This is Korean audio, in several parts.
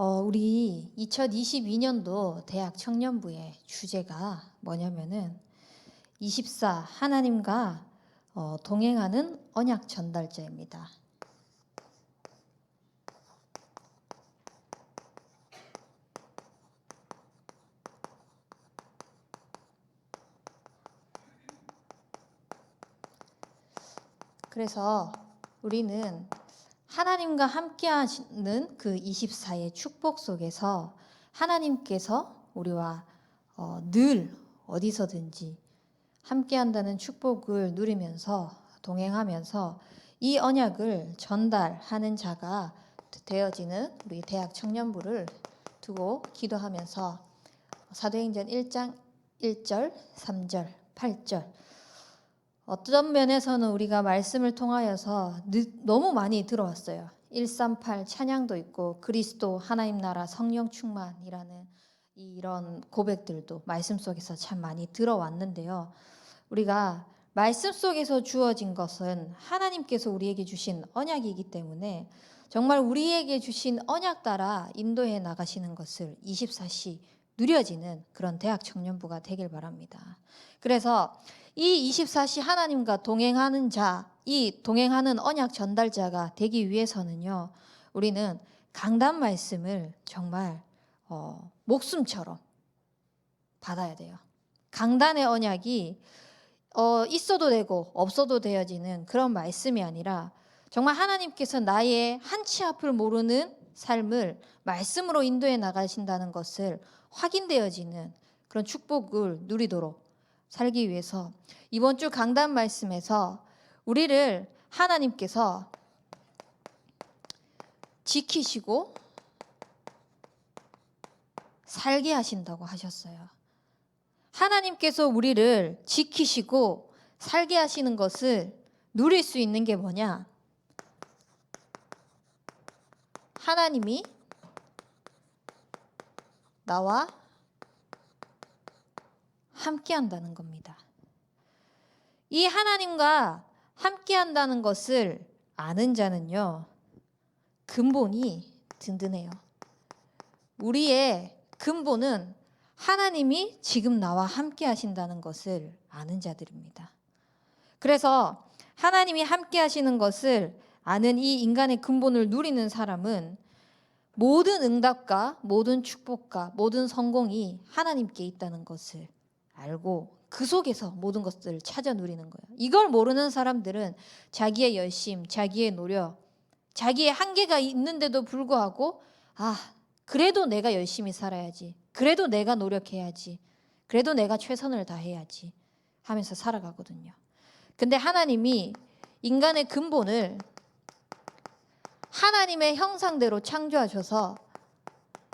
우리 2022년도 대학 청년부의 주제가 뭐냐면은 24 하나님과 동행하는 언약 전달자입니다. 그래서 우리는 하나님과 함께하시는 그 24의 축복 속에서 하나님께서 우리와 늘 어디서든지 함께한다는 축복을 누리면서 동행하면서 이 언약을 전달하는 자가 되어지는 우리 대학 청년부를 두고 기도하면서 사도행전 1장 1절, 3절, 8절 어떤 면에서는 우리가 말씀을 통하여서 너무 많이 들어왔어요. 138 찬양도 있고 그리스도 하나님 나라 성령 충만이라는 이런 고백들도 말씀 속에서 참 많이 들어왔는데요. 우리가 말씀 속에서 주어진 것은 하나님께서 우리에게 주신 언약이기 때문에 정말 우리에게 주신 언약 따라 인도해 나가시는 것을 24시 누려지는 그런 대학 청년부가 되길 바랍니다. 그래서 이 24시 하나님과 동행하는 자, 이 동행하는 언약 전달자가 되기 위해서는요, 우리는 강단 말씀을 정말 목숨처럼 받아야 돼요. 강단의 언약이 있어도 되고 없어도 되어지는 그런 말씀이 아니라 정말 하나님께서 나의 한치 앞을 모르는 삶을 말씀으로 인도해 나가신다는 것을 확인되어지는 그런 축복을 누리도록 살기 위해서 이번 주 강단 말씀에서 우리를 하나님께서 지키시고 살게 하신다고 하셨어요. 하나님께서 우리를 지키시고 살게 하시는 것을 누릴 수 있는 게 뭐냐? 하나님이 나와 함께 한다는 겁니다. 이 하나님과 함께 한다는 것을 아는 자는요, 근본이 든든해요. 우리의 근본은 하나님이 지금 나와 함께 하신다는 것을 아는 자들입니다. 그래서 하나님이 함께 하시는 것을 아는 이 인간의 근본을 누리는 사람은 모든 응답과 모든 축복과 모든 성공이 하나님께 있다는 것을 알고 그 속에서 모든 것들을 찾아 누리는 거예요. 이걸 모르는 사람들은 자기의 열심, 자기의 노력, 자기의 한계가 있는데도 불구하고 그래도 내가 열심히 살아야지. 그래도 내가 노력해야지. 그래도 내가 최선을 다해야지 하면서 살아가거든요. 근데 하나님이 인간의 근본을 하나님의 형상대로 창조하셔서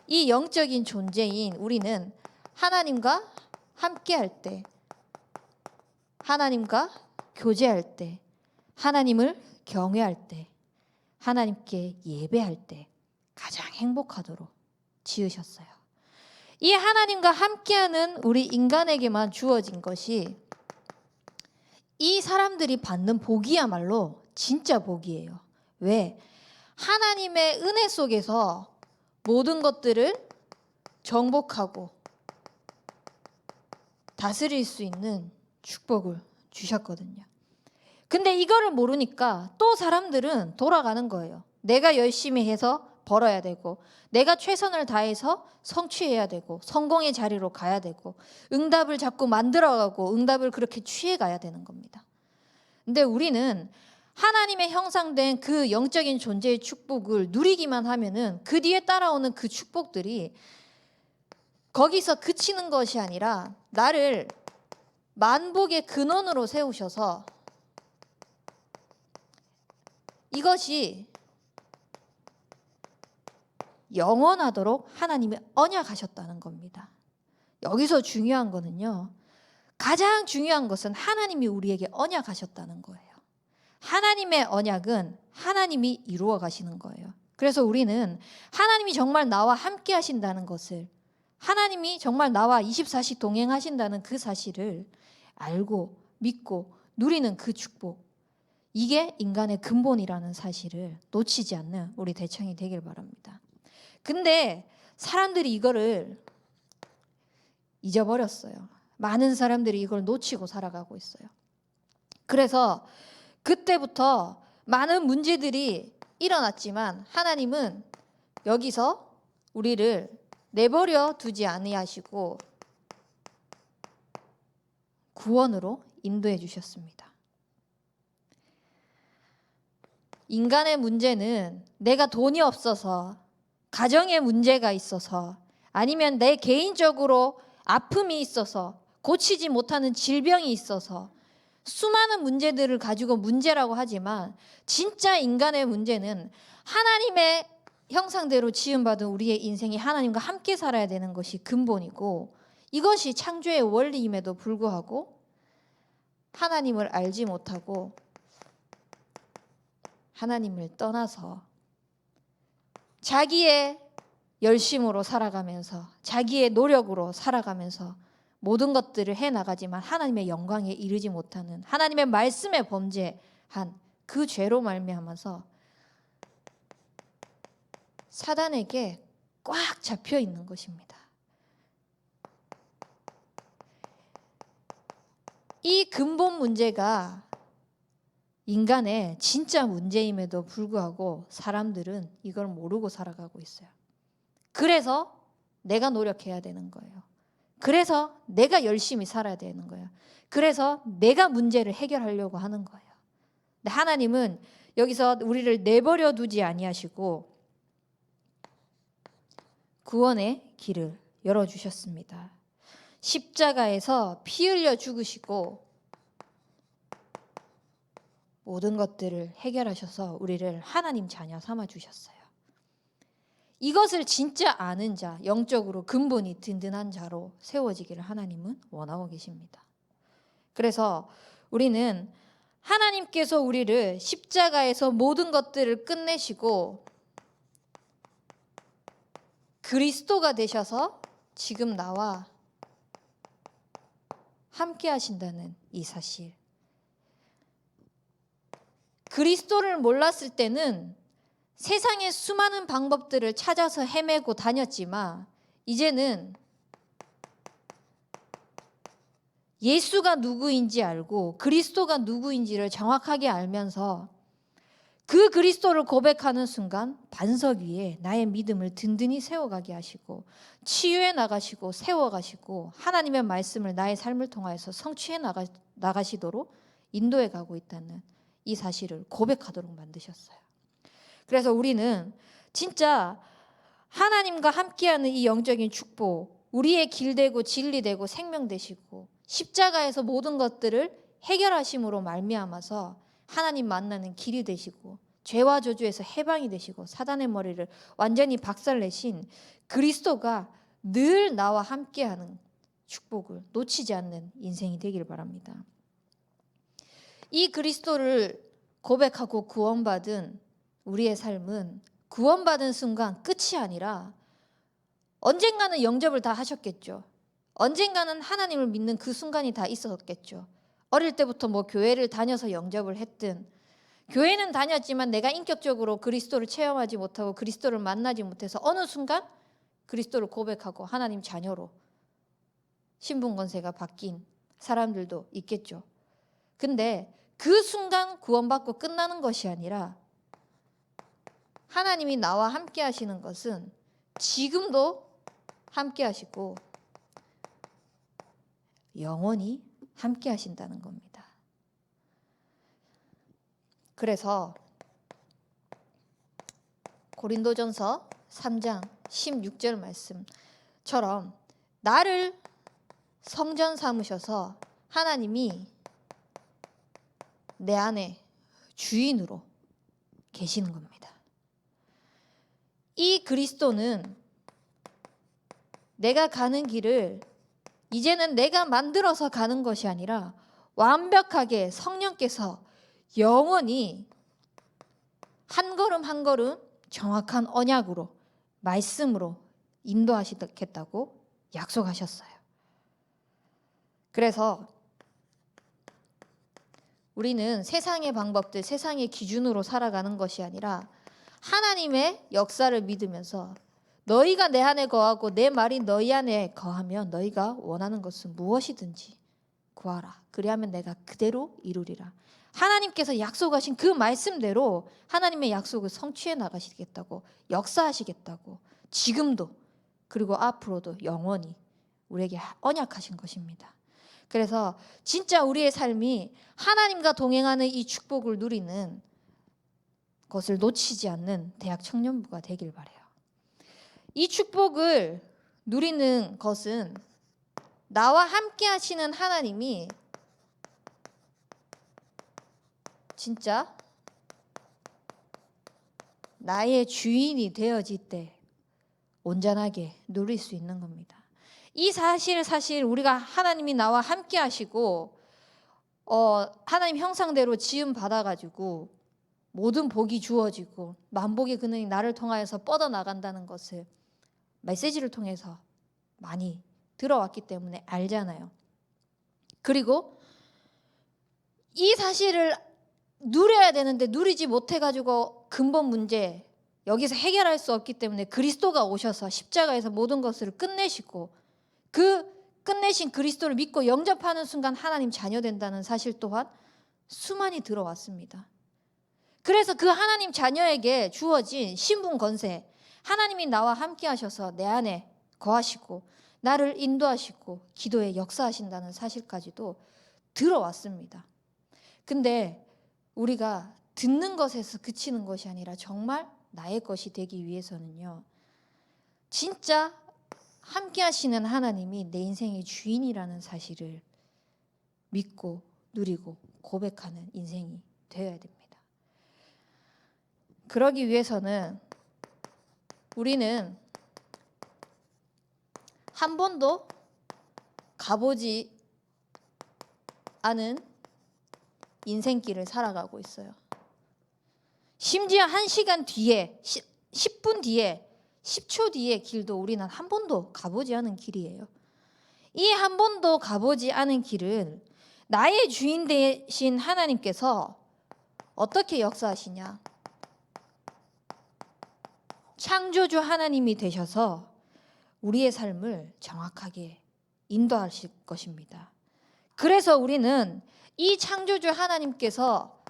이 영적인 존재인 우리는 하나님과 함께할 때, 하나님과 교제할 때, 하나님을 경외할 때, 하나님께 예배할 때 가장 행복하도록 지으셨어요. 이 하나님과 함께하는 우리 인간에게만 주어진 것이 이 사람들이 받는 복이야말로 진짜 복이에요. 왜? 하나님의 은혜 속에서 모든 것들을 정복하고 다스릴 수 있는 축복을 주셨거든요. 근데 이거를 모르니까 또 사람들은 돌아가는 거예요. 내가 열심히 해서 벌어야 되고 내가 최선을 다해서 성취해야 되고 성공의 자리로 가야 되고 응답을 자꾸 만들어가고 응답을 그렇게 취해가야 되는 겁니다. 근데 우리는 하나님의 형상된 그 영적인 존재의 축복을 누리기만 하면은 그 뒤에 따라오는 그 축복들이 거기서 그치는 것이 아니라 나를 만복의 근원으로 세우셔서 이것이 영원하도록 하나님이 언약하셨다는 겁니다. 여기서 중요한 거는요, 가장 중요한 것은 하나님이 우리에게 언약하셨다는 거예요. 하나님의 언약은 하나님이 이루어 가시는 거예요. 그래서 우리는 하나님이 정말 나와 함께 하신다는 것을, 하나님이 정말 나와 24시 동행하신다는 그 사실을 알고 믿고 누리는 그 축복, 이게 인간의 근본이라는 사실을 놓치지 않는 우리 대청이 되길 바랍니다. 근데 사람들이 이거를 잊어버렸어요. 많은 사람들이 이걸 놓치고 살아가고 있어요. 그래서 그때부터 많은 문제들이 일어났지만 하나님은 여기서 우리를 내버려 두지 아니하시고 구원으로 인도해 주셨습니다. 인간의 문제는 내가 돈이 없어서, 가정에 문제가 있어서, 아니면 내 개인적으로 아픔이 있어서, 고치지 못하는 질병이 있어서 수많은 문제들을 가지고 문제라고 하지만, 진짜 인간의 문제는 하나님의 형상대로 지음받은 우리의 인생이 하나님과 함께 살아야 되는 것이 근본이고, 이것이 창조의 원리임에도 불구하고 하나님을 알지 못하고 하나님을 떠나서 자기의 열심으로 살아가면서, 자기의 노력으로 살아가면서 모든 것들을 해나가지만 하나님의 영광에 이르지 못하는, 하나님의 말씀에 범죄한 그 죄로 말미암아서 사단에게 꽉 잡혀 있는 것입니다. 이 근본 문제가 인간의 진짜 문제임에도 불구하고 사람들은 이걸 모르고 살아가고 있어요. 그래서 내가 노력해야 되는 거예요. 그래서 내가 열심히 살아야 되는 거예요. 그래서 내가 문제를 해결하려고 하는 거예요. 근데 하나님은 여기서 우리를 내버려 두지 아니하시고 구원의 길을 열어주셨습니다. 십자가에서 피 흘려 죽으시고 모든 것들을 해결하셔서 우리를 하나님 자녀 삼아 주셨어요. 이것을 진짜 아는 자, 영적으로 근본이 든든한 자로 세워지기를 하나님은 원하고 계십니다. 그래서 우리는 하나님께서 우리를 십자가에서 모든 것들을 끝내시고 그리스도가 되셔서 지금 나와 함께 하신다는 이 사실. 그리스도를 몰랐을 때는 세상의 수많은 방법들을 찾아서 헤매고 다녔지만 이제는 예수가 누구인지 알고 그리스도가 누구인지를 정확하게 알면서 그 그리스도를 고백하는 순간 반석 위에 나의 믿음을 든든히 세워가게 하시고 치유해 나가시고 세워가시고 하나님의 말씀을 나의 삶을 통하여서 성취해 나가시도록 인도해 가고 있다는 이 사실을 고백하도록 만드셨어요. 그래서 우리는 진짜 하나님과 함께하는 이 영적인 축복, 우리의 길 되고 진리 되고 생명 되시고 십자가에서 모든 것들을 해결하심으로 말미암아서 하나님 만나는 길이 되시고 죄와 저주에서 해방이 되시고 사단의 머리를 완전히 박살내신 그리스도가 늘 나와 함께하는 축복을 놓치지 않는 인생이 되기를 바랍니다. 이 그리스도를 고백하고 구원받은 우리의 삶은 구원받은 순간 끝이 아니라 언젠가는 영접을 다 하셨겠죠. 언젠가는 하나님을 믿는 그 순간이 다 있었겠죠. 어릴 때부터 뭐 교회를 다녀서 영접을 했든 교회는 다녔지만 내가 인격적으로 그리스도를 체험하지 못하고 그리스도를 만나지 못해서 어느 순간 그리스도를 고백하고 하나님 자녀로 신분권세가 바뀐 사람들도 있겠죠. 근데 그 순간 구원받고 끝나는 것이 아니라 하나님이 나와 함께 하시는 것은 지금도 함께 하시고 영원히 함께 하신다는 겁니다. 그래서 고린도전서 3장 16절 말씀처럼 나를 성전 삼으셔서 하나님이 내 안에 주인으로 계시는 겁니다. 이 그리스도는 내가 가는 길을 이제는 내가 만들어서 가는 것이 아니라 완벽하게 성령께서 영원히 한 걸음 한 걸음 정확한 언약으로 말씀으로 인도하시겠다고 약속하셨어요. 그래서 우리는 세상의 방법들, 세상의 기준으로 살아가는 것이 아니라 하나님의 역사를 믿으면서 너희가 내 안에 거하고 내 말이 너희 안에 거하면 너희가 원하는 것은 무엇이든지 구하라. 그리하면 내가 그대로 이루리라. 하나님께서 약속하신 그 말씀대로 하나님의 약속을 성취해 나가시겠다고, 역사하시겠다고, 지금도 그리고 앞으로도 영원히 우리에게 언약하신 것입니다. 그래서 진짜 우리의 삶이 하나님과 동행하는 이 축복을 누리는 것을 놓치지 않는 대학 청년부가 되길 바라요. 이 축복을 누리는 것은 나와 함께 하시는 하나님이 진짜 나의 주인이 되어질 때 온전하게 누릴 수 있는 겁니다. 이 사실 우리가 하나님이 나와 함께 하시고 하나님 형상대로 지음 받아가지고 모든 복이 주어지고 만복의 근원이 나를 통하여서 뻗어나간다는 것을 메시지를 통해서 많이 들어왔기 때문에 알잖아요. 그리고 이 사실을 누려야 되는데 누리지 못해가지고 근본 문제 여기서 해결할 수 없기 때문에 그리스도가 오셔서 십자가에서 모든 것을 끝내시고 그 끝내신 그리스도를 믿고 영접하는 순간 하나님 자녀 된다는 사실 또한 수많이 들어왔습니다. 그래서 그 하나님 자녀에게 주어진 신분 권세, 하나님이 나와 함께 하셔서 내 안에 거하시고 나를 인도하시고 기도에 역사하신다는 사실까지도 들어왔습니다. 근데 우리가 듣는 것에서 그치는 것이 아니라 정말 나의 것이 되기 위해서는요, 진짜 함께 하시는 하나님이 내 인생의 주인이라는 사실을 믿고 누리고 고백하는 인생이 되어야 됩니다. 그러기 위해서는 우리는 한 번도 가보지 않은 인생길을 살아가고 있어요. 심지어 1시간 뒤에, 10분 뒤에, 10초 뒤에 길도 우리는 한 번도 가보지 않은 길이에요. 이 한 번도 가보지 않은 길을 나의 주인 되신 하나님께서 어떻게 역사하시냐? 창조주 하나님이 되셔서 우리의 삶을 정확하게 인도하실 것입니다. 그래서 우리는 이 창조주 하나님께서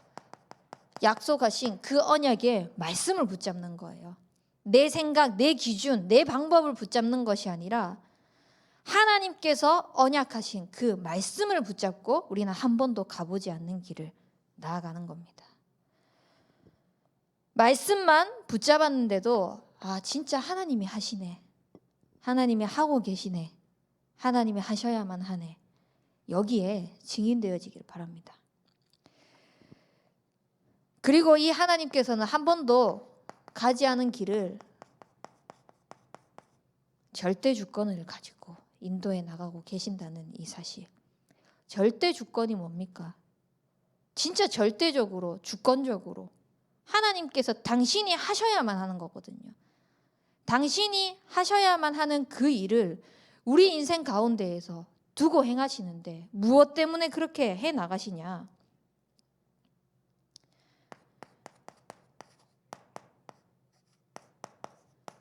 약속하신 그 언약의 말씀을 붙잡는 거예요. 내 생각, 내 기준, 내 방법을 붙잡는 것이 아니라 하나님께서 언약하신 그 말씀을 붙잡고 우리는 한 번도 가보지 않는 길을 나아가는 겁니다. 말씀만 붙잡았는데도 진짜 하나님이 하시네, 하나님이 하고 계시네, 하나님이 하셔야만 하네, 여기에 증인되어지길 바랍니다. 그리고 이 하나님께서는 한 번도 가지 않은 길을 절대 주권을 가지고 인도해 나가고 계신다는 이 사실. 절대 주권이 뭡니까? 진짜 절대적으로, 주권적으로 하나님께서 당신이 하셔야만 하는 거거든요. 당신이 하셔야만 하는 그 일을 우리 인생 가운데에서 두고 행하시는데 무엇 때문에 그렇게 해 나가시냐?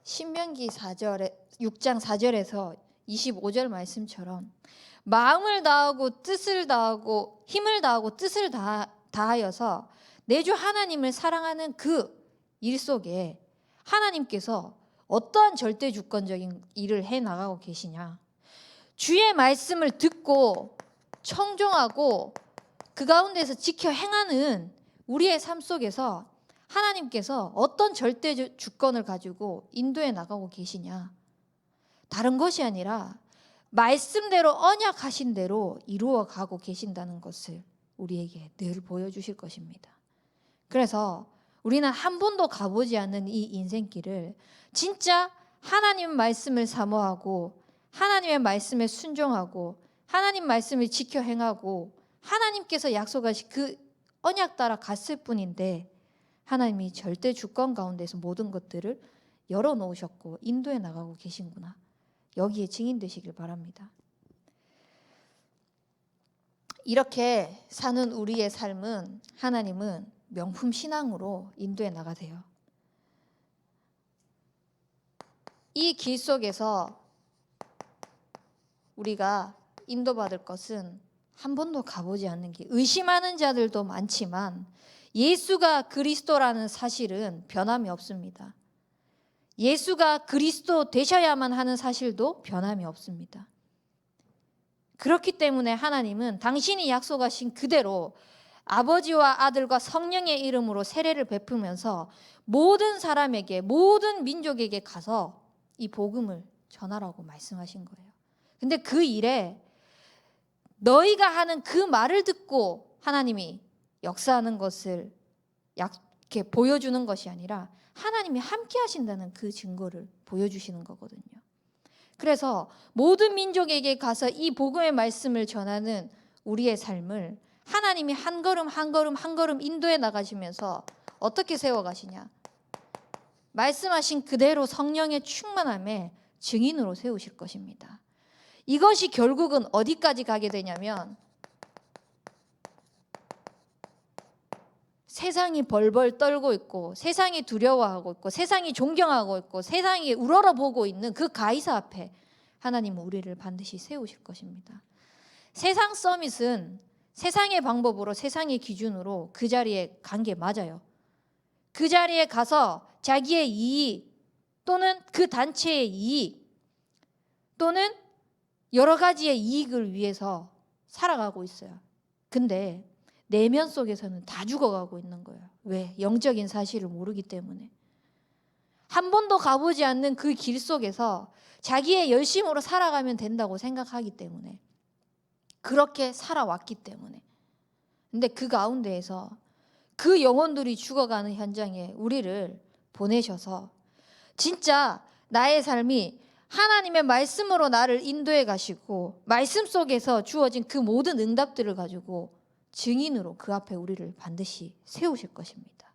신명기 6장 4절에서 25절 말씀처럼 마음을 다하고 뜻을 다하고 힘을 다하고 뜻을 다하여서 내 주 하나님을 사랑하는 그 일 속에 하나님께서 어떠한 절대 주권적인 일을 해 나가고 계시냐? 주의 말씀을 듣고 청종하고 그 가운데서 지켜 행하는 우리의 삶 속에서 하나님께서 어떤 절대 주권을 가지고 인도해 나가고 계시냐? 다른 것이 아니라 말씀대로 언약하신 대로 이루어 가고 계신다는 것을 우리에게 늘 보여주실 것입니다. 그래서 우리는 한 번도 가보지 않는 이 인생길을 진짜 하나님 말씀을 사모하고 하나님의 말씀에 순종하고 하나님 말씀을 지켜 행하고 하나님께서 약속하신 그 언약 따라 갔을 뿐인데 하나님이 절대 주권 가운데서 모든 것들을 열어놓으셨고 인도해 나가고 계신구나. 여기에 증인 되시길 바랍니다. 이렇게 사는 우리의 삶은 하나님은 명품 신앙으로 인도해 나가세요. 이 길 속에서 우리가 인도받을 것은 한 번도 가보지 않는 길. 의심하는 자들도 많지만 예수가 그리스도라는 사실은 변함이 없습니다. 예수가 그리스도 되셔야만 하는 사실도 변함이 없습니다. 그렇기 때문에 하나님은 당신이 약속하신 그대로 아버지와 아들과 성령의 이름으로 세례를 베푸면서 모든 사람에게, 모든 민족에게 가서 이 복음을 전하라고 말씀하신 거예요. 근데 그 일에 너희가 하는 그 말을 듣고 하나님이 역사하는 것을 이렇게 보여주는 것이 아니라 하나님이 함께 하신다는 그 증거를 보여주시는 거거든요. 그래서 모든 민족에게 가서 이 복음의 말씀을 전하는 우리의 삶을 하나님이 한 걸음 한 걸음 한 걸음 인도해 나가시면서 어떻게 세워가시냐? 말씀하신 그대로 성령의 충만함에 증인으로 세우실 것입니다. 이것이 결국은 어디까지 가게 되냐면 세상이 벌벌 떨고 있고 세상이 두려워하고 있고 세상이 존경하고 있고 세상이 우러러보고 있는 그 가이사 앞에 하나님은 우리를 반드시 세우실 것입니다. 세상 서밋은 세상의 방법으로 세상의 기준으로 그 자리에 간 게 맞아요. 그 자리에 가서 자기의 이익 또는 그 단체의 이익 또는 여러 가지의 이익을 위해서 살아가고 있어요. 근데 내면 속에서는 다 죽어가고 있는 거예요. 왜? 영적인 사실을 모르기 때문에. 한 번도 가보지 않는 그 길 속에서 자기의 열심으로 살아가면 된다고 생각하기 때문에, 그렇게 살아왔기 때문에. 근데 그 가운데에서 그 영혼들이 죽어가는 현장에 우리를 보내셔서 진짜 나의 삶이 하나님의 말씀으로 나를 인도해 가시고 말씀 속에서 주어진 그 모든 응답들을 가지고 증인으로 그 앞에 우리를 반드시 세우실 것입니다.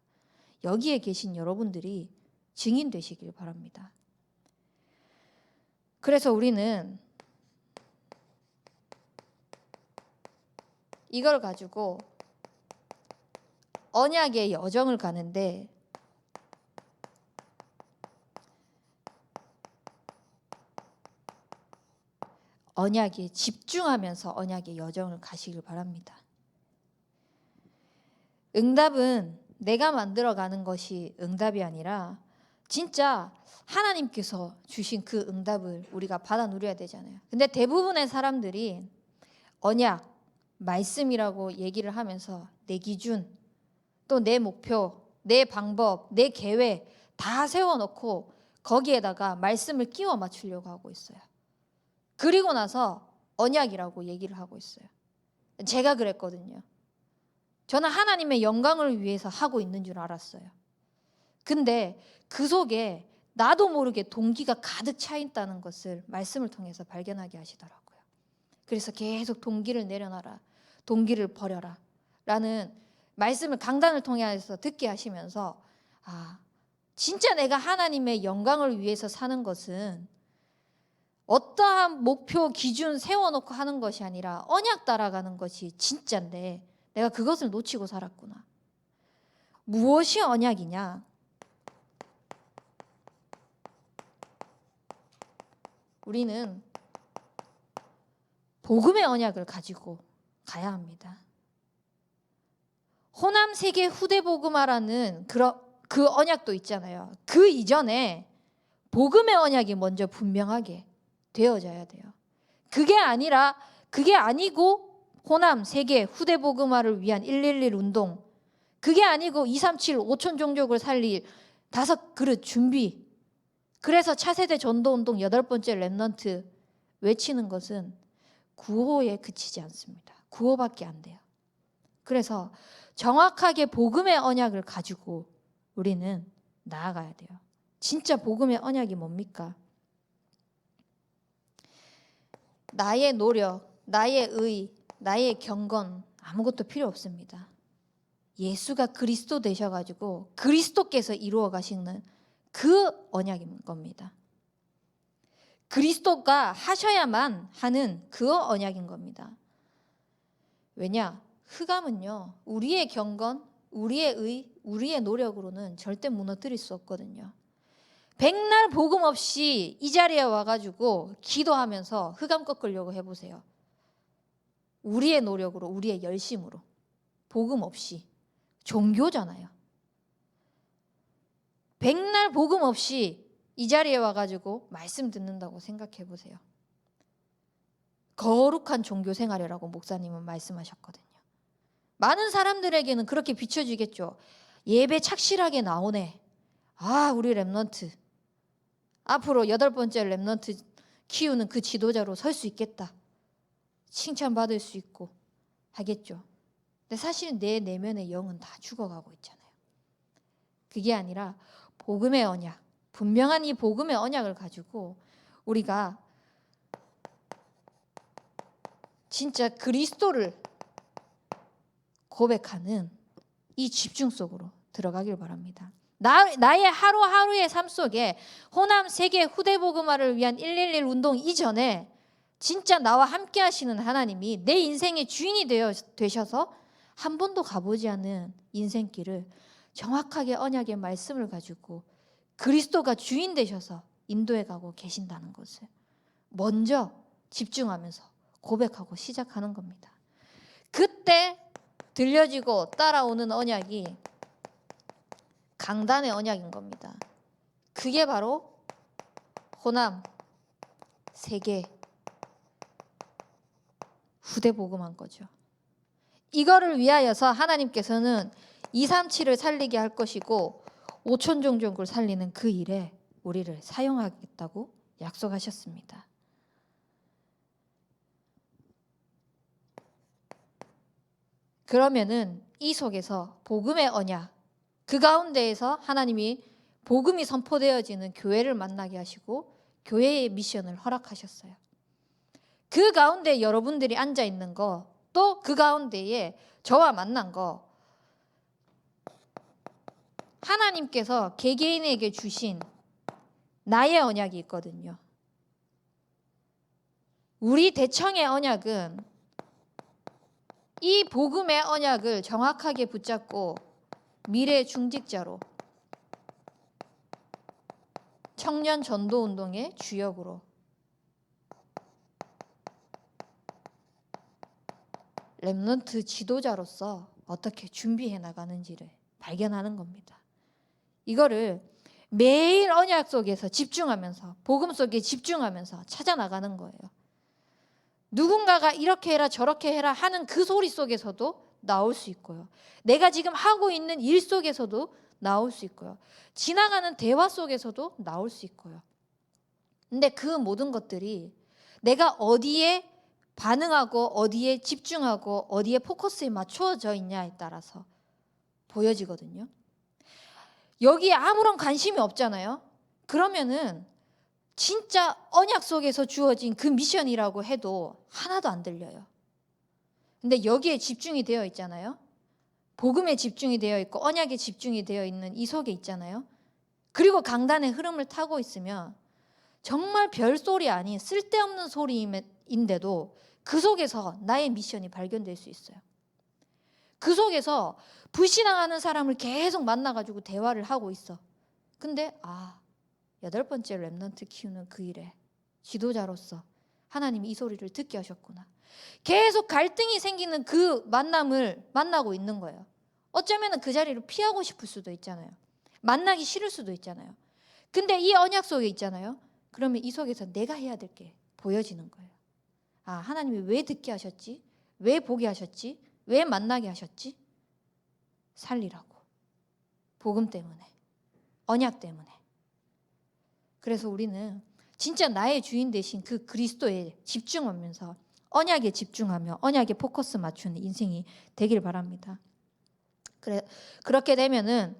여기에 계신 여러분들이 증인 되시길 바랍니다. 그래서 우리는 이걸 가지고 언약의 여정을 가는데 언약에 집중하면서 언약의 여정을 가시길 바랍니다. 응답은 내가 만들어가는 것이 응답이 아니라 진짜 하나님께서 주신 그 응답을 우리가 받아 누려야 되잖아요. 근데 대부분의 사람들이 언약, 말씀이라고 얘기를 하면서 내 기준, 또 내 목표, 내 방법, 내 계획 다 세워놓고 거기에다가 말씀을 끼워 맞추려고 하고 있어요. 그리고 나서 언약이라고 얘기를 하고 있어요. 제가 그랬거든요. 저는 하나님의 영광을 위해서 하고 있는 줄 알았어요. 근데 그 속에 나도 모르게 동기가 가득 차 있다는 것을 말씀을 통해서 발견하게 하시더라고요. 그래서 계속 동기를 내려놔라, 동기를 버려라 라는 말씀을 강단을 통해서 듣게 하시면서 진짜 내가 하나님의 영광을 위해서 사는 것은 어떠한 목표, 기준 세워놓고 하는 것이 아니라 언약 따라가는 것이 진짜인데 내가 그것을 놓치고 살았구나. 무엇이 언약이냐? 우리는 복음의 언약을 가지고 가야 합니다. 호남 세계 후대 복음화라는 그 언약도 있잖아요. 그 이전에 복음의 언약이 먼저 분명하게 되어져야 돼요. 그게 아니고 호남 세계 후대 복음화를 위한 111 운동, 그게 아니고 237 5천 종족을 살릴 5그릇 준비, 그래서 차세대 전도 운동 8번째 렘넌트 외치는 것은 구호에 그치지 않습니다. 구호밖에 안 돼요. 그래서 정확하게 복음의 언약을 가지고 우리는 나아가야 돼요. 진짜 복음의 언약이 뭡니까? 나의 노력, 나의 의, 나의 경건 아무것도 필요 없습니다. 예수가 그리스도 되셔가지고 그리스도께서 이루어 가시는 그 언약인 겁니다. 그리스도가 하셔야만 하는 그 언약인 겁니다. 왜냐? 흑암은요, 우리의 경건, 우리의 의, 우리의 노력으로는 절대 무너뜨릴 수 없거든요. 백날 복음 없이 이 자리에 와가지고 기도하면서 흑암 꺾으려고 해보세요. 우리의 노력으로, 우리의 열심으로. 복음 없이. 종교잖아요. 백날 복음 없이 이 자리에 와가지고 말씀 듣는다고 생각해 보세요. 거룩한 종교 생활이라고 목사님은 말씀하셨거든요. 많은 사람들에게는 그렇게 비춰지겠죠. 예배 착실하게 나오네. 아, 우리 렘넌트. 앞으로 8번째 렘넌트 키우는 그 지도자로 설 수 있겠다. 칭찬받을 수 있고 하겠죠. 근데 사실 내 내면의 영은 다 죽어가고 있잖아요. 그게 아니라 복음의 언약, 분명한 이 복음의 언약을 가지고 우리가 진짜 그리스도를 고백하는 이 집중 속으로 들어가길 바랍니다. 나의 하루하루의 삶 속에 호남 세계 후대 복음화를 위한 111 운동 이전에 진짜 나와 함께 하시는 하나님이 내 인생의 주인이 되셔서 한 번도 가보지 않은 인생길을 정확하게 언약의 말씀을 가지고 그리스도가 주인 되셔서 인도해 가고 계신다는 것을 먼저 집중하면서 고백하고 시작하는 겁니다. 그때 들려지고 따라오는 언약이 강단의 언약인 겁니다. 그게 바로 호남, 세계, 후대 복음한 거죠. 이거를 위하여서 하나님께서는 237을 살리게 할 것이고 5천 종족을 살리는 그 일에 우리를 사용하겠다고 약속하셨습니다. 그러면은 이 속에서 복음의 언약, 그 가운데에서 하나님이 복음이 선포되어지는 교회를 만나게 하시고 교회의 미션을 허락하셨어요. 그 가운데 여러분들이 앉아 있는 거, 또 그 가운데에 저와 만난 거, 하나님께서 개개인에게 주신 나의 언약이 있거든요. 우리 대청의 언약은 이 복음의 언약을 정확하게 붙잡고 미래 중직자로 청년 전도 운동의 주역으로 렘넌트 지도자로서 어떻게 준비해 나가는지를 발견하는 겁니다. 이거를 매일 언약 속에서 집중하면서 복음 속에 집중하면서 찾아 나가는 거예요. 누군가가 이렇게 해라 저렇게 해라 하는 그 소리 속에서도 나올 수 있고요. 내가 지금 하고 있는 일 속에서도 나올 수 있고요. 지나가는 대화 속에서도 나올 수 있고요. 근데 그 모든 것들이 내가 어디에 반응하고 어디에 집중하고 어디에 포커스에 맞춰져 있냐에 따라서 보여지거든요. 여기에 아무런 관심이 없잖아요. 그러면은 진짜 언약 속에서 주어진 그 미션이라고 해도 하나도 안 들려요. 근데 여기에 집중이 되어 있잖아요. 복음에 집중이 되어 있고 언약에 집중이 되어 있는 이 속에 있잖아요. 그리고 강단의 흐름을 타고 있으면 정말 별소리 아닌 쓸데없는 소리인데도 그 속에서 나의 미션이 발견될 수 있어요. 그 속에서 불신앙하는 사람을 계속 만나가지고 대화를 하고 있어. 근데 8번째 렘넌트 키우는 그 일에 지도자로서 하나님이 이 소리를 듣게 하셨구나. 계속 갈등이 생기는 그 만남을 만나고 있는 거예요. 어쩌면 그 자리를 피하고 싶을 수도 있잖아요. 만나기 싫을 수도 있잖아요. 근데 이 언약 속에 있잖아요. 그러면 이 속에서 내가 해야 될 게 보여지는 거예요. 하나님이 왜 듣게 하셨지? 왜 보게 하셨지? 왜 만나게 하셨지? 살리라고. 복음 때문에. 언약 때문에. 그래서 우리는 진짜 나의 주인 되신 그 그리스도에 집중하면서 언약에 집중하며 언약에 포커스 맞추는 인생이 되길 바랍니다. 그렇게 되면은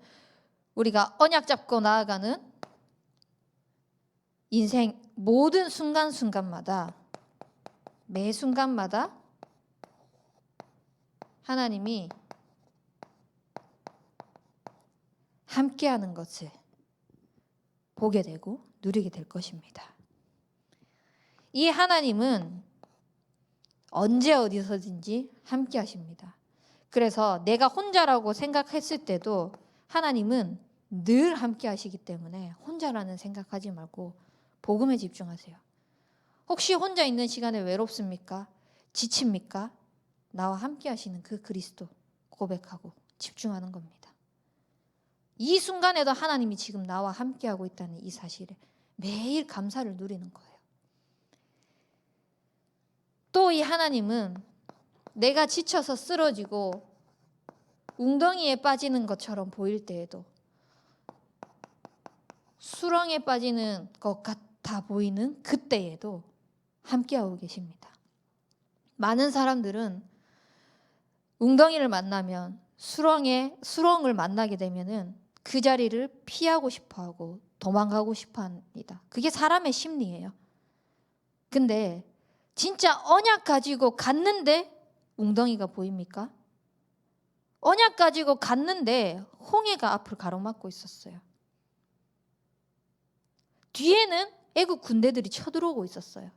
우리가 언약 잡고 나아가는 인생 모든 순간순간마다 매 순간마다 하나님이 함께하는 것을 보게 되고 누리게 될 것입니다. 이 하나님은 언제 어디서든지 함께 하십니다. 그래서 내가 혼자라고 생각했을 때도 하나님은 늘 함께 하시기 때문에 혼자라는 생각하지 말고 복음에 집중하세요. 혹시 혼자 있는 시간에 외롭습니까? 지칩니까? 나와 함께 하시는 그 그리스도 고백하고 집중하는 겁니다. 이 순간에도 하나님이 지금 나와 함께하고 있다는 이 사실에 매일 감사를 누리는 거예요. 또 이 하나님은 내가 지쳐서 쓰러지고 웅덩이에 빠지는 것처럼 보일 때에도, 수렁에 빠지는 것 같아 보이는 그때에도 함께하고 계십니다. 많은 사람들은 웅덩이를 만나면, 수렁을 만나게 되면은 그 자리를 피하고 싶어하고 도망가고 싶어합니다. 그게 사람의 심리예요. 근데 진짜 언약 가지고 갔는데 웅덩이가 보입니까? 언약 가지고 갔는데 홍해가 앞을 가로막고 있었어요. 뒤에는 애국 군대들이 쳐들어오고 있었어요.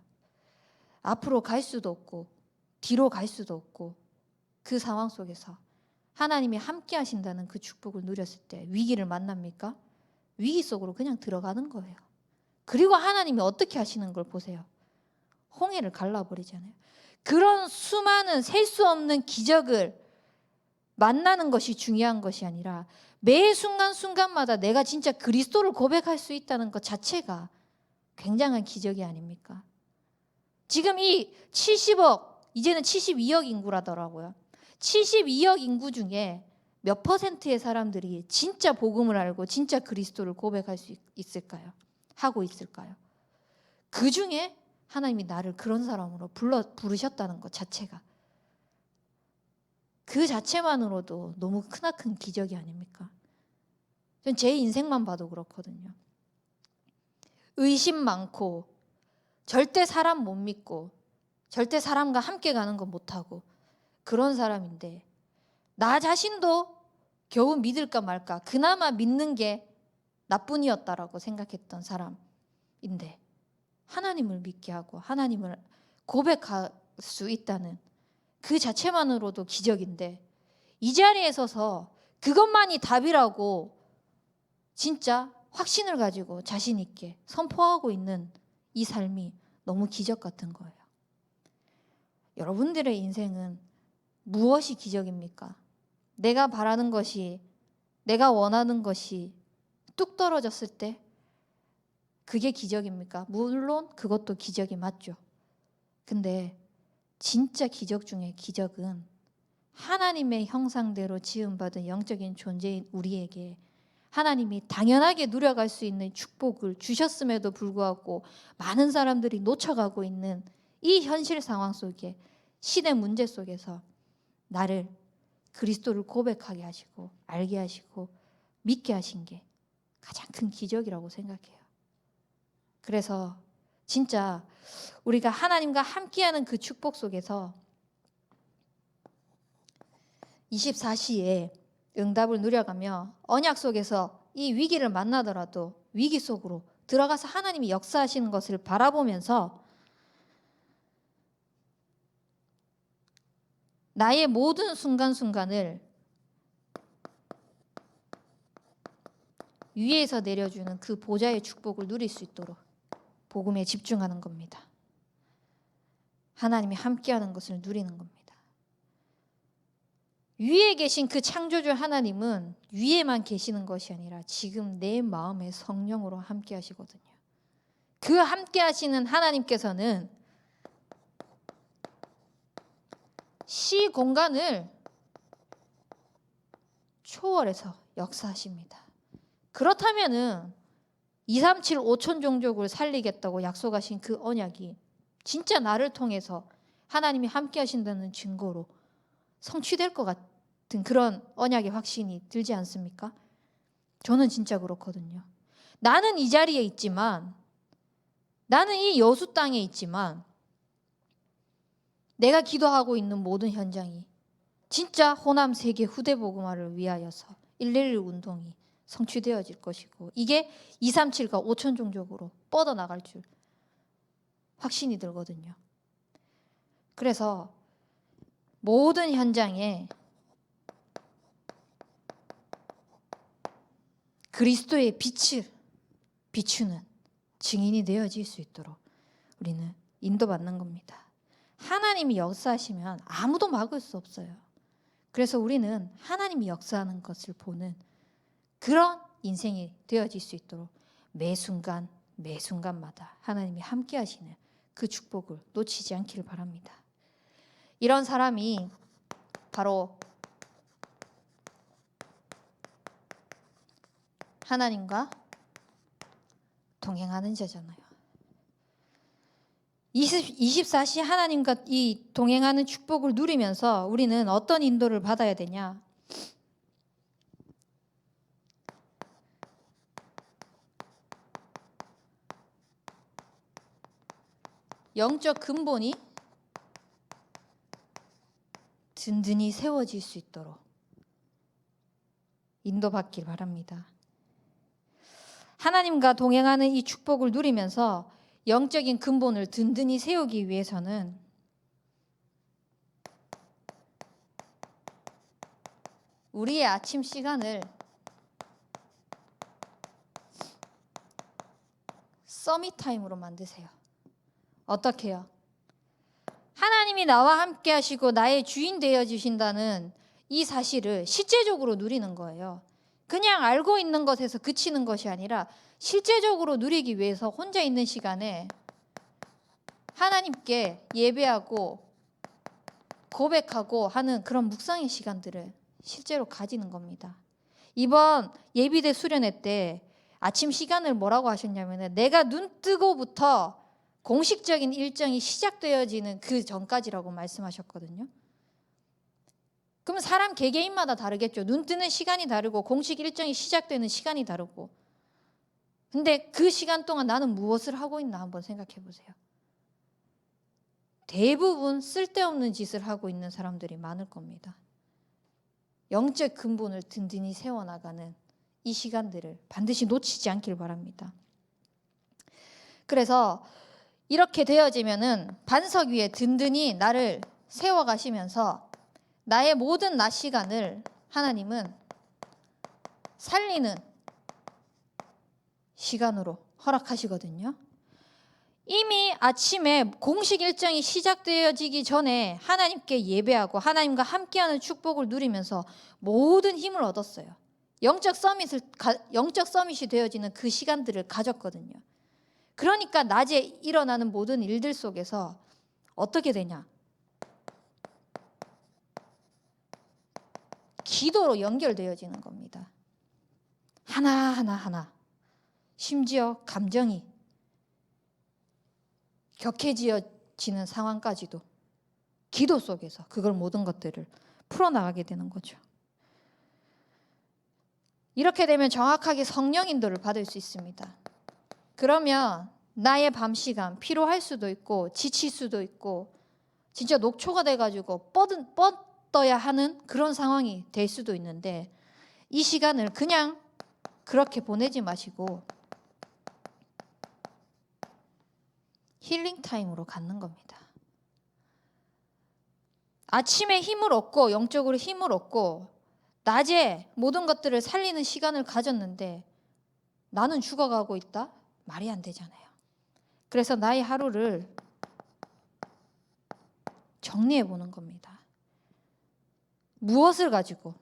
앞으로 갈 수도 없고 뒤로 갈 수도 없고, 그 상황 속에서 하나님이 함께 하신다는 그 축복을 누렸을 때 위기를 만납니까? 위기 속으로 그냥 들어가는 거예요. 그리고 하나님이 어떻게 하시는 걸 보세요. 홍해를 갈라버리잖아요. 그런 수많은 셀 수 없는 기적을 만나는 것이 중요한 것이 아니라 매 순간순간마다 내가 진짜 그리스도를 고백할 수 있다는 것 자체가 굉장한 기적이 아닙니까? 지금 이 70억, 이제는 72억 인구라더라고요. 72억 인구 중에 몇 퍼센트의 사람들이 진짜 복음을 알고 진짜 그리스도를 고백할 수 있을까요? 하고 있을까요? 그 중에 하나님이 나를 그런 사람으로 부르셨다는 것 자체가, 그 자체만으로도 너무 크나큰 기적이 아닙니까? 전 제 인생만 봐도 그렇거든요. 의심 많고 절대 사람 못 믿고 절대 사람과 함께 가는 거 못하고 그런 사람인데, 나 자신도 겨우 믿을까 말까 그나마 믿는 게 나뿐이었다라고 생각했던 사람인데, 하나님을 믿게 하고 하나님을 고백할 수 있다는 그 자체만으로도 기적인데, 이 자리에 서서 그것만이 답이라고 진짜 확신을 가지고 자신 있게 선포하고 있는 이 삶이 너무 기적 같은 거예요. 여러분들의 인생은 무엇이 기적입니까? 내가 바라는 것이, 내가 원하는 것이 뚝 떨어졌을 때 그게 기적입니까? 물론 그것도 기적이 맞죠. 근데 진짜 기적 중에 기적은 하나님의 형상대로 지음받은 영적인 존재인 우리에게 하나님이 당연하게 누려갈 수 있는 축복을 주셨음에도 불구하고 많은 사람들이 놓쳐가고 있는 이 현실 상황 속에, 시대 문제 속에서 나를 그리스도를 고백하게 하시고 알게 하시고 믿게 하신 게 가장 큰 기적이라고 생각해요. 그래서 진짜 우리가 하나님과 함께하는 그 축복 속에서 24시에 응답을 누려가며 언약 속에서 이 위기를 만나더라도 위기 속으로 들어가서 하나님이 역사하시는 것을 바라보면서 나의 모든 순간순간을 위에서 내려주는 그 보좌의 축복을 누릴 수 있도록 복음에 집중하는 겁니다. 하나님이 함께하는 것을 누리는 겁니다. 위에 계신 그 창조주 하나님은 위에만 계시는 것이 아니라 지금 내 마음의 성령으로 함께 하시거든요. 그 함께 하시는 하나님께서는 시 공간을 초월해서 역사하십니다. 그렇다면은 237 5천 종족을 살리겠다고 약속하신 그 언약이 진짜 나를 통해서 하나님이 함께 하신다는 증거로 성취될 것 같은 그런 언약의 확신이 들지 않습니까? 저는 진짜 그렇거든요. 나는 이 자리에 있지만, 나는 이 여수 땅에 있지만, 내가 기도하고 있는 모든 현장이 진짜 호남 세계 후대 복음화를 위하여서 111 운동이 성취되어질 것이고, 이게 237과 5천 종족으로 뻗어나갈 줄 확신이 들거든요. 그래서 모든 현장에 그리스도의 빛을 비추는 증인이 되어질 수 있도록 우리는 인도받는 겁니다. 하나님이 역사하시면 아무도 막을 수 없어요. 그래서 우리는 하나님이 역사하는 것을 보는 그런 인생이 되어질 수 있도록 매 순간 매 순간마다 하나님이 함께 하시는 그 축복을 놓치지 않기를 바랍니다. 이런 사람이 바로 하나님과 동행하는 자잖아요. 24시 하나님과 이 동행하는 축복을 누리면서 우리는 어떤 인도를 받아야 되냐? 영적 근본이 든든히 세워질 수 있도록 인도받길 바랍니다. 하나님과 동행하는 이 축복을 누리면서 영적인 근본을 든든히 세우기 위해서는 우리의 아침 시간을 서밋 타임으로 만드세요. 어떻게 해요? 하나님이 나와 함께 하시고 나의 주인 되어 주신다는 이 사실을 실제적으로 누리는 거예요. 그냥 알고 있는 것에서 그치는 것이 아니라 실제적으로 누리기 위해서 혼자 있는 시간에 하나님께 예배하고 고백하고 하는 그런 묵상의 시간들을 실제로 가지는 겁니다. 이번 예비대 수련회 때 아침 시간을 뭐라고 하셨냐면 내가 눈 뜨고부터 공식적인 일정이 시작되어지는 그 전까지라고 말씀하셨거든요. 그러면 사람 개개인마다 다르겠죠. 눈 뜨는 시간이 다르고 공식 일정이 시작되는 시간이 다르고. 근데 그 시간 동안 나는 무엇을 하고 있나 한번 생각해 보세요. 대부분 쓸데없는 짓을 하고 있는 사람들이 많을 겁니다. 영적 근본을 든든히 세워나가는 이 시간들을 반드시 놓치지 않길 바랍니다. 그래서 이렇게 되어지면은 반석 위에 든든히 나를 세워가시면서 나의 모든 낮 시간을 하나님은 살리는 시간으로 허락하시거든요. 이미 아침에 공식 일정이 시작되어지기 전에 하나님께 예배하고 하나님과 함께하는 축복을 누리면서 모든 힘을 얻었어요. 영적 서밋이 되어지는 그 시간들을 가졌거든요. 그러니까 낮에 일어나는 모든 일들 속에서 어떻게 되냐? 기도로 연결되어지는 겁니다. 하나. 심지어 감정이 격해지어지는 상황까지도 기도 속에서 그걸 모든 것들을 풀어나가게 되는 거죠. 이렇게 되면 정확하게 성령 인도를 받을 수 있습니다. 그러면 나의 밤 시간 피로할 수도 있고 지칠 수도 있고 진짜 녹초가 돼가지고 뻗어야 하는 그런 상황이 될 수도 있는데 이 시간을 그냥 그렇게 보내지 마시고 힐링 타임으로 갖는 겁니다. 아침에 힘을 얻고 영적으로 힘을 얻고 낮에 모든 것들을 살리는 시간을 가졌는데 나는 죽어가고 있다? 말이 안 되잖아요. 그래서 나의 하루를 정리해 보는 겁니다. 무엇을 가지고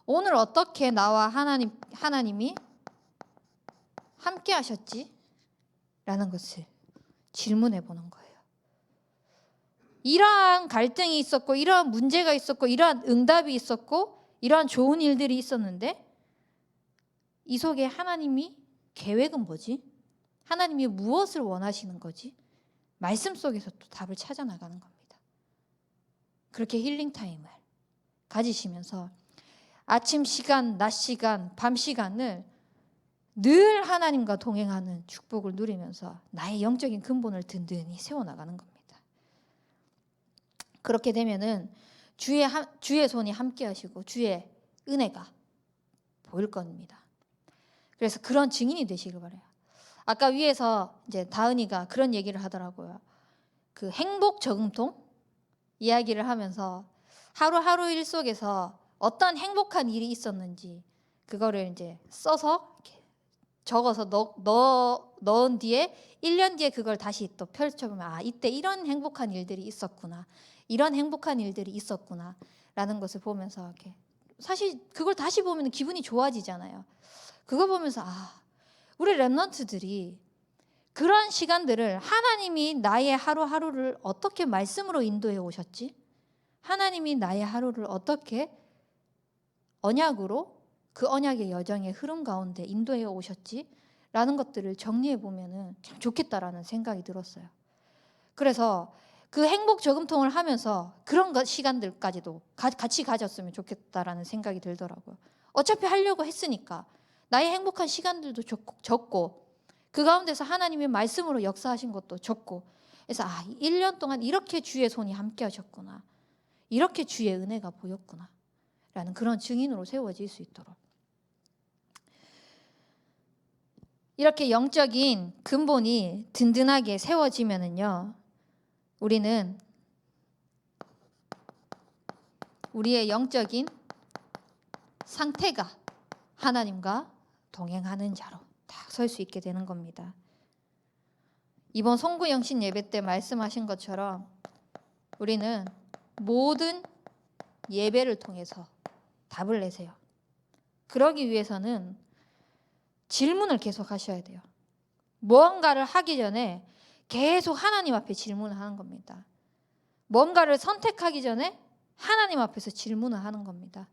오늘 어떻게 나와 하나님이 함께 하셨지? 라는 것을 질문해 보는 거예요. 이러한 갈등이 있었고 이러한 문제가 있었고 이러한 응답이 있었고 이러한 좋은 일들이 있었는데 이 속에 하나님이 계획은 뭐지? 하나님이 무엇을 원하시는 거지? 말씀 속에서 또 답을 찾아 나가는 겁니다. 그렇게 힐링 타임을 가지시면서 아침 시간, 낮 시간, 밤 시간을 늘 하나님과 동행하는 축복을 누리면서 나의 영적인 근본을 든든히 세워나가는 겁니다. 그렇게 되면은 주의 손이 함께 하시고 주의 은혜가 보일 겁니다. 그래서 그런 증인이 되시길 바라요. 아까 위에서 이제 다은이가 그런 얘기를 하더라고요. 그 행복 저금통 이야기를 하면서 하루하루 일 속에서 어떤 행복한 일이 있었는지 그거를 이제 써서 이렇게 적어서 넣은 뒤에 1년 뒤에 그걸 다시 또 펼쳐보면 아, 이때 이런 행복한 일들이 있었구나. 이런 행복한 일들이 있었구나. 라는 것을 보면서 이렇게 사실 그걸 다시 보면 기분이 좋아지잖아요. 그거 보면서 아, 우리 렘넌트들이 그런 시간들을 하나님이 나의 하루하루를 어떻게 말씀으로 인도해 오셨지? 하나님이 나의 하루를 어떻게 언약으로 그 언약의 여정의 흐름 가운데 인도해 오셨지? 라는 것들을 정리해 보면은 참 좋겠다라는 생각이 들었어요. 그래서 그 행복 저금통을 하면서 그런 시간들까지도 같이 가졌으면 좋겠다라는 생각이 들더라고요. 어차피 하려고 했으니까 나의 행복한 시간들도 적고 그 가운데서 하나님의 말씀으로 역사하신 것도 적고 그래서 아, 1년 동안 이렇게 주의 손이 함께 하셨구나. 이렇게 주의 은혜가 보였구나. 라는 그런 증인으로 세워질 수 있도록 이렇게 영적인 근본이 든든하게 세워지면은요, 우리는 우리의 영적인 상태가 하나님과 동행하는 자로 딱 설 수 있게 되는 겁니다. 이번 송구영신 예배 때 말씀하신 것처럼 우리는 모든 예배를 통해서 답을 내세요. 그러기 위해서는 질문을 계속 하셔야 돼요. 무언가를 하기 전에 계속 하나님 앞에 질문을 하는 겁니다. 뭔가를 선택하기 전에 하나님 앞에서 질문을 하는 겁니다.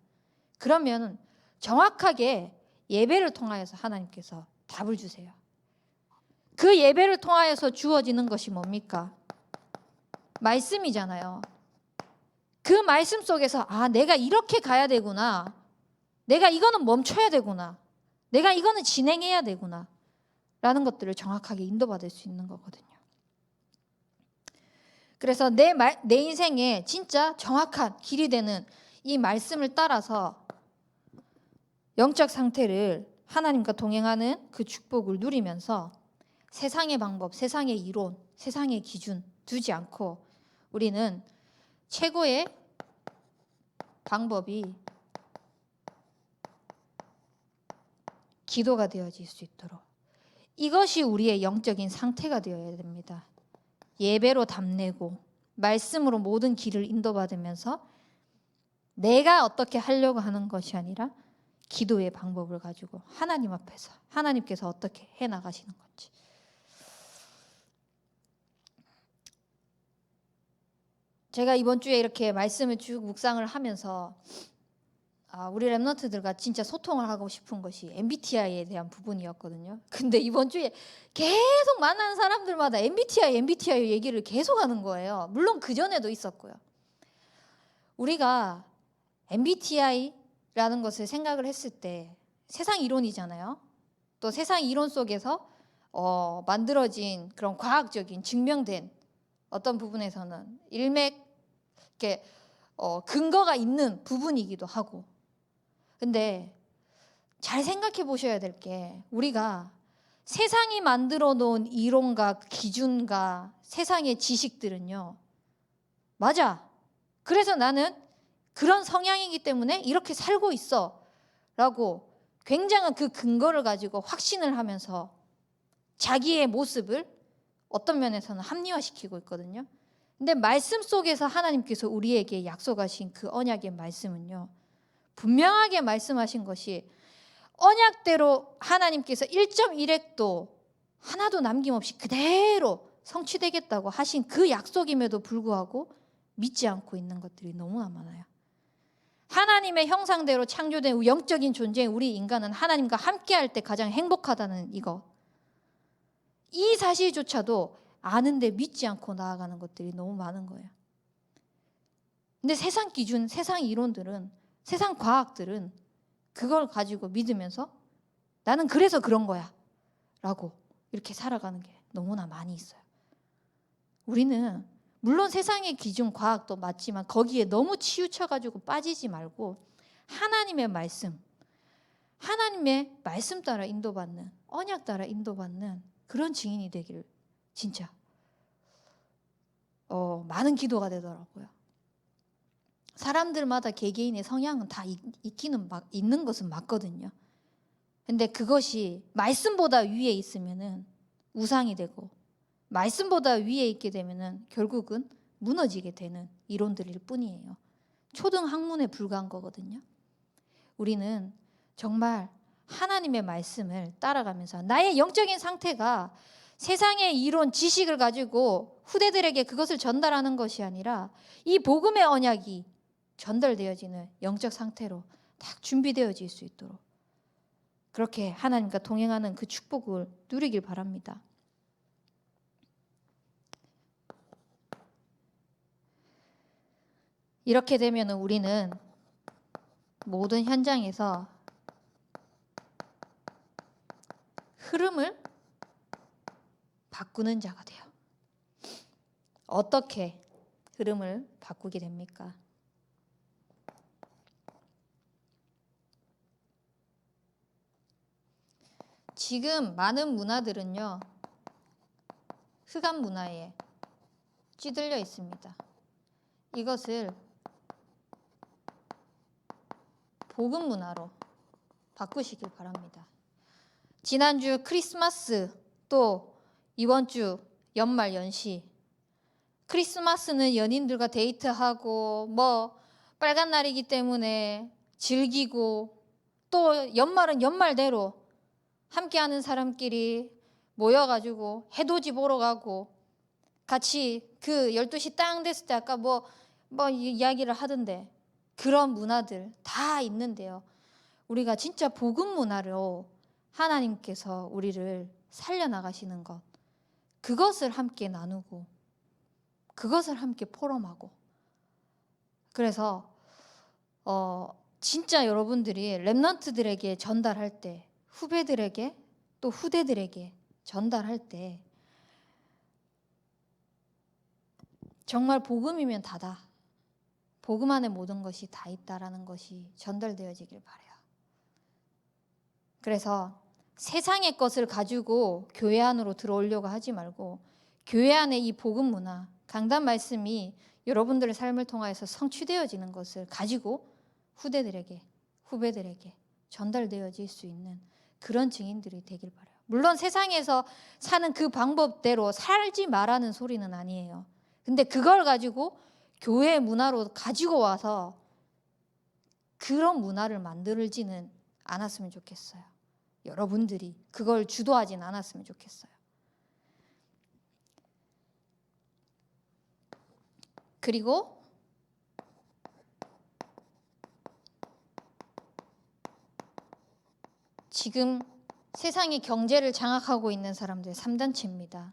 그러면 정확하게 예배를 통하여서 하나님께서 답을 주세요. 그 예배를 통하여서 주어지는 것이 뭡니까? 말씀이잖아요. 그 말씀 속에서 아, 내가 이렇게 가야 되구나. 내가 이거는 멈춰야 되구나. 내가 이거는 진행해야 되구나. 라는 것들을 정확하게 인도받을 수 있는 거거든요. 그래서 내 인생에 진짜 정확한 길이 되는 이 말씀을 따라서 영적 상태를 하나님과 동행하는 그 축복을 누리면서 세상의 방법, 세상의 이론, 세상의 기준 두지 않고 우리는 최고의 방법이 기도가 되어질 수 있도록 이것이 우리의 영적인 상태가 되어야 됩니다. 예배로 답내고 말씀으로 모든 길을 인도받으면서 내가 어떻게 하려고 하는 것이 아니라 기도의 방법을 가지고 하나님 앞에서 하나님께서 어떻게 해나가시는 건지 제가 이번 주에 이렇게 말씀을 쭉 묵상을 하면서 우리 랩런트들과 진짜 소통을 하고 싶은 것이 MBTI에 대한 부분이었거든요. 근데 이번 주에 계속 만나는 사람들마다 MBTI 얘기를 계속 하는 거예요. 물론 그전에도 있었고요. 우리가 MBTI라는 것을 생각을 했을 때 세상 이론이잖아요. 또 세상 이론 속에서 만들어진 그런 과학적인 증명된 어떤 부분에서는 일맥 이렇게 근거가 있는 부분이기도 하고 근데 잘 생각해 보셔야 될 게 우리가 세상이 만들어 놓은 이론과 기준과 세상의 지식들은요. 맞아. 그래서 나는 그런 성향이기 때문에 이렇게 살고 있어. 라고 굉장한 그 근거를 가지고 확신을 하면서 자기의 모습을 어떤 면에서는 합리화시키고 있거든요. 근데 말씀 속에서 하나님께서 우리에게 약속하신 그 언약의 말씀은요. 분명하게 말씀하신 것이 언약대로 하나님께서 1.1획도 하나도 남김없이 그대로 성취되겠다고 하신 그 약속임에도 불구하고 믿지 않고 있는 것들이 너무나 많아요. 하나님의 형상대로 창조된 영적인 존재인 우리 인간은 하나님과 함께할 때 가장 행복하다는 이거. 이 사실조차도 아는데 믿지 않고 나아가는 것들이 너무 많은 거예요. 근데 세상 기준, 세상 이론들은 세상 과학들은 그걸 가지고 믿으면서 나는 그래서 그런 거야 라고 이렇게 살아가는 게 너무나 많이 있어요. 우리는 물론 세상의 기준 과학도 맞지만 거기에 너무 치우쳐가지고 빠지지 말고 하나님의 말씀 따라 인도받는 언약 따라 인도받는 그런 증인이 되기를 진짜 많은 기도가 되더라고요. 사람들마다 개개인의 성향은 다 있는 것은 맞거든요. 근데 그것이 말씀보다 위에 있으면은 우상이 되고, 말씀보다 위에 있게 되면은 결국은 무너지게 되는 이론들일 뿐이에요. 초등 학문에 불과한 거거든요. 우리는 정말 하나님의 말씀을 따라가면서 나의 영적인 상태가 세상의 이론, 지식을 가지고 후대들에게 그것을 전달하는 것이 아니라 이 복음의 언약이 전달되어지는 영적 상태로 딱 준비되어질 수 있도록 그렇게 하나님과 동행하는 그 축복을 누리길 바랍니다. 이렇게 되면 우리는 모든 현장에서 흐름을 바꾸는 자가 돼요. 어떻게 흐름을 바꾸게 됩니까? 지금 많은 문화들은요, 흑암 문화에 찌들려 있습니다. 이것을 복음 문화로 바꾸시길 바랍니다. 지난주 크리스마스, 또 이번 주 연말 연시, 크리스마스는 연인들과 데이트하고 뭐 빨간 날이기 때문에 즐기고, 또 연말은 연말대로 함께하는 사람끼리 모여가지고 해돋이 보러 가고, 같이 그 12시 땅 됐을 때 아까 뭐 이야기를 하던데 그런 문화들 다 있는데요. 우리가 진짜 복음 문화로 하나님께서 우리를 살려나가시는 것, 그것을 함께 나누고 그것을 함께 포럼하고, 그래서 진짜 여러분들이 렘넌트들에게 전달할 때, 후배들에게 또 후대들에게 전달할 때 정말 복음이면 다다, 복음 안에 모든 것이 다 있다라는 것이 전달되어지길 바라요. 그래서 세상의 것을 가지고 교회 안으로 들어오려고 하지 말고, 교회 안에 이 복음 문화, 강단 말씀이 여러분들의 삶을 통하여서 성취되어지는 것을 가지고 후대들에게, 후배들에게 전달되어질 수 있는 그런 증인들이 되길 바라요. 물론 세상에서 사는 그 방법대로 살지 말라는 소리는 아니에요. 근데 그걸 가지고 교회 문화로 가지고 와서 그런 문화를 만들지는 않았으면 좋겠어요. 여러분들이 그걸 주도하진 않았으면 좋겠어요. 그리고 지금 세상의 경제를 장악하고 있는 사람들 3단체입니다.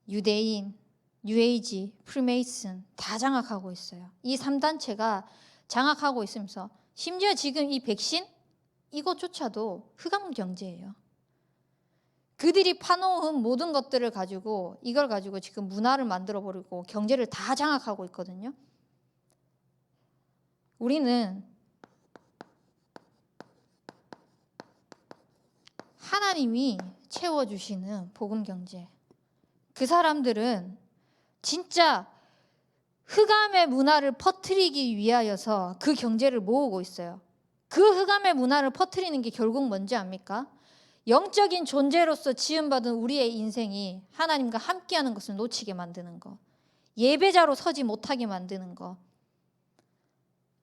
유대인, 뉴에이지, 프리메이슨 다 장악하고 있어요. 이 3단체가 장악하고 있으면서 심지어 지금 이 백신 이것조차도 흑암 경제예요. 그들이 파놓은 모든 것들을 가지고, 이걸 가지고 지금 문화를 만들어버리고 경제를 다 장악하고 있거든요. 우리는 하나님이 채워주시는 복음 경제, 그 사람들은 진짜 흑암의 문화를 퍼뜨리기 위하여서 그 경제를 모으고 있어요. 그 흑암의 문화를 퍼뜨리는 게 결국 뭔지 압니까? 영적인 존재로서 지음받은 우리의 인생이 하나님과 함께하는 것을 놓치게 만드는 거, 예배자로 서지 못하게 만드는 거,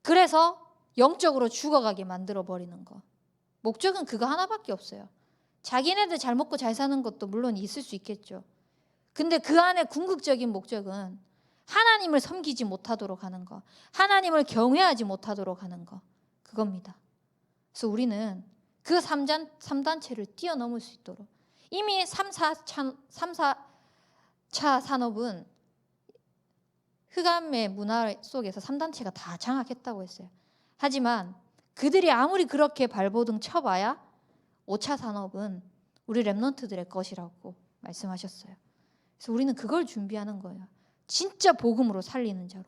그래서 영적으로 죽어가게 만들어버리는 거. 목적은 그거 하나밖에 없어요. 자기네들 잘 먹고 잘 사는 것도 물론 있을 수 있겠죠. 근데 그 안에 궁극적인 목적은 하나님을 섬기지 못하도록 하는 거, 하나님을 경외하지 못하도록 하는 거, 그겁니다. 그래서 우리는 그 3단체를 뛰어넘을 수 있도록, 이미 3, 4차 산업은 흑암의 문화 속에서 3단체가 다 장악했다고 했어요. 하지만 그들이 아무리 그렇게 발버둥 쳐봐야 5차 산업은 우리 렘넌트들의 것이라고 말씀하셨어요. 그래서 우리는 그걸 준비하는 거예요. 진짜 복음으로 살리는 자로,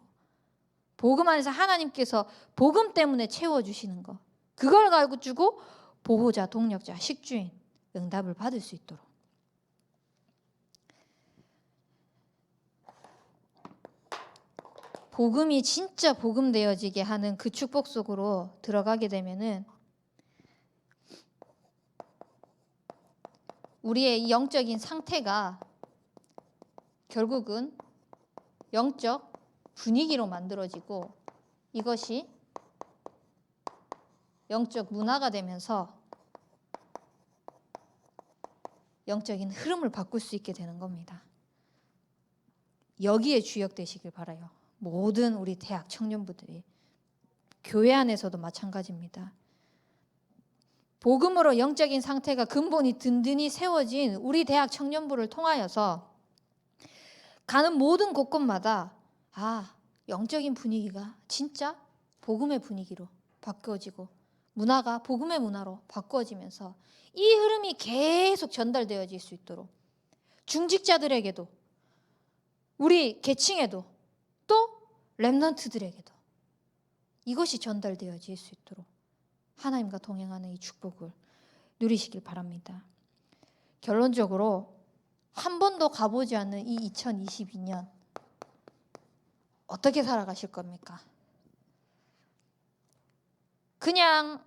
복음 안에서 하나님께서 복음 때문에 채워주시는 거, 그걸 가지고 보호자, 동력자, 식주인 응답을 받을 수 있도록. 복음이 진짜 복음 되어지게 하는 그 축복 속으로 들어가게 되면은 우리의 이 영적인 상태가 결국은 영적 분위기로 만들어지고 이것이 영적 문화가 되면서 영적인 흐름을 바꿀 수 있게 되는 겁니다. 여기에 주역되시길 바라요. 모든 우리 대학 청년부들이. 교회 안에서도 마찬가지입니다. 복음으로 영적인 상태가 근본이 든든히 세워진 우리 대학 청년부를 통하여서 가는 모든 곳곳마다 영적인 분위기가 진짜 복음의 분위기로 바꿔지고 문화가 복음의 문화로 바꿔지면서 이 흐름이 계속 전달되어질 수 있도록 중직자들에게도 우리 계층에도 또 렘넌트들에게도 이것이 전달되어질 수 있도록 하나님과 동행하는 이 축복을 누리시길 바랍니다. 결론적으로 한 번도 가보지 않는 이 2022년 어떻게 살아가실 겁니까? 그냥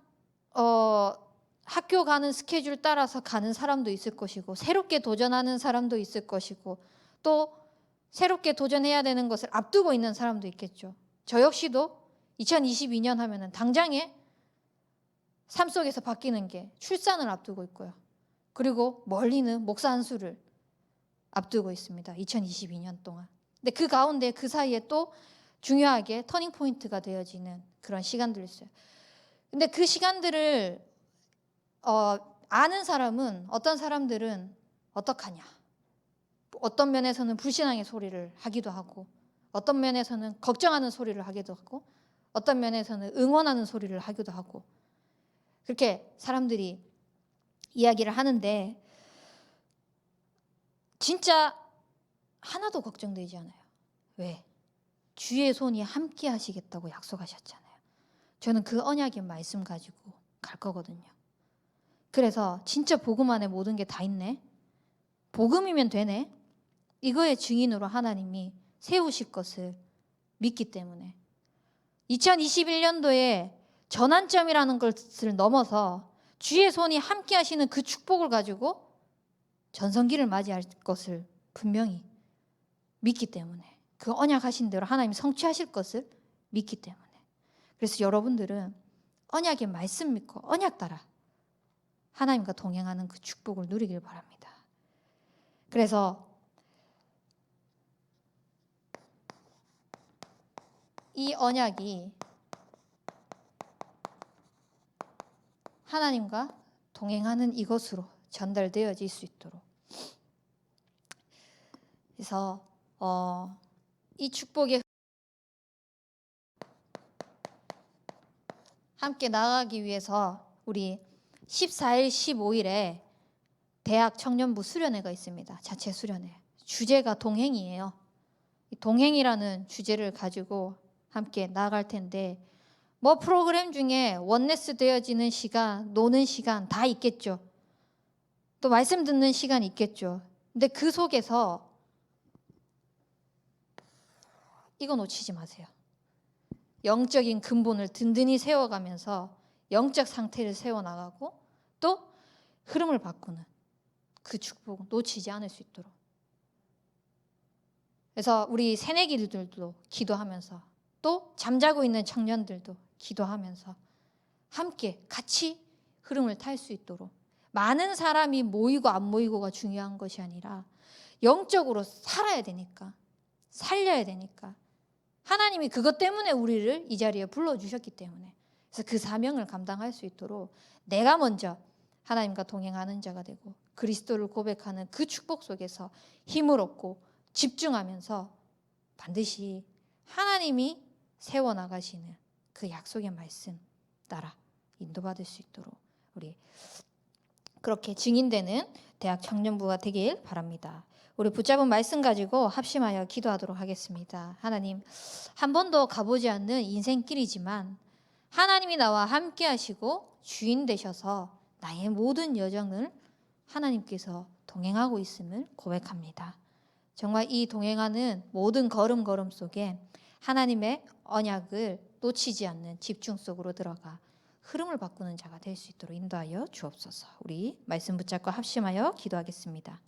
학교 가는 스케줄 따라서 가는 사람도 있을 것이고 새롭게 도전하는 사람도 있을 것이고 또 새롭게 도전해야 되는 것을 앞두고 있는 사람도 있겠죠. 저 역시도 2022년 하면은 당장에 삶 속에서 바뀌는 게 출산을 앞두고 있고요. 그리고 멀리는 목사 안수를 앞두고 있습니다. 2022년 동안. 근데 그 가운데 그 사이에 또 중요하게 터닝 포인트가 되어지는 그런 시간들이 있어요. 근데 그 시간들을 아는 사람은 어떤 사람들은 어떡하냐. 어떤 면에서는 불신앙의 소리를 하기도 하고 어떤 면에서는 걱정하는 소리를 하기도 하고 어떤 면에서는 응원하는 소리를 하기도 하고 그렇게 사람들이 이야기를 하는데 진짜 하나도 걱정되지 않아요. 왜? 주의 손이 함께 하시겠다고 약속하셨잖아요. 저는 그 언약의 말씀 가지고 갈 거거든요. 그래서 진짜 복음 안에 모든 게 다 있네. 복음이면 되네. 이거의 증인으로 하나님이 세우실 것을 믿기 때문에 2021년도에 전환점이라는 것을 넘어서 주의 손이 함께 하시는 그 축복을 가지고 전성기를 맞이할 것을 분명히 믿기 때문에 그 언약하신 대로 하나님이 성취하실 것을 믿기 때문에 그래서 여러분들은 언약의 말씀 믿고 언약 따라 하나님과 동행하는 그 축복을 누리길 바랍니다. 그래서 이 언약이 하나님과 동행하는 이것으로 전달되어질 수 있도록 그래서 이 축복에 함께 나가기 위해서 우리 14일, 15일에 대학 청년부 수련회가 있습니다. 자체 수련회. 주제가 동행이에요. 동행이라는 주제를 가지고 함께 나아갈 텐데 뭐 프로그램 중에 원네스 되어지는 시간, 노는 시간 다 있겠죠. 또 말씀 듣는 시간 있겠죠. 근데 그 속에서 이거 놓치지 마세요. 영적인 근본을 든든히 세워가면서 영적 상태를 세워나가고 또 흐름을 바꾸는 그 축복 놓치지 않을 수 있도록. 그래서 우리 새내기들도 기도하면서 또 잠자고 있는 청년들도 기도하면서 함께 같이 흐름을 탈 수 있도록 많은 사람이 모이고 안 모이고가 중요한 것이 아니라 영적으로 살아야 되니까 살려야 되니까 하나님이 그것 때문에 우리를 이 자리에 불러주셨기 때문에 그래서 그 사명을 감당할 수 있도록 내가 먼저 하나님과 동행하는 자가 되고 그리스도를 고백하는 그 축복 속에서 힘을 얻고 집중하면서 반드시 하나님이 세워나가시는 그 약속의 말씀 따라 인도받을 수 있도록 우리 그렇게 증인되는 대학 청년부가 되길 바랍니다. 우리 붙잡은 말씀 가지고 합심하여 기도하도록 하겠습니다. 하나님, 한 번도 가보지 않는 인생길이지만 하나님이 나와 함께 하시고 주인 되셔서 나의 모든 여정을 하나님께서 동행하고 있음을 고백합니다. 정말 이 동행하는 모든 걸음걸음 속에 하나님의 언약을 놓치지 않는 집중 속으로 들어가 흐름을 바꾸는 자가 될 수 있도록 인도하여 주옵소서. 우리 말씀 붙잡고 합심하여 기도하겠습니다.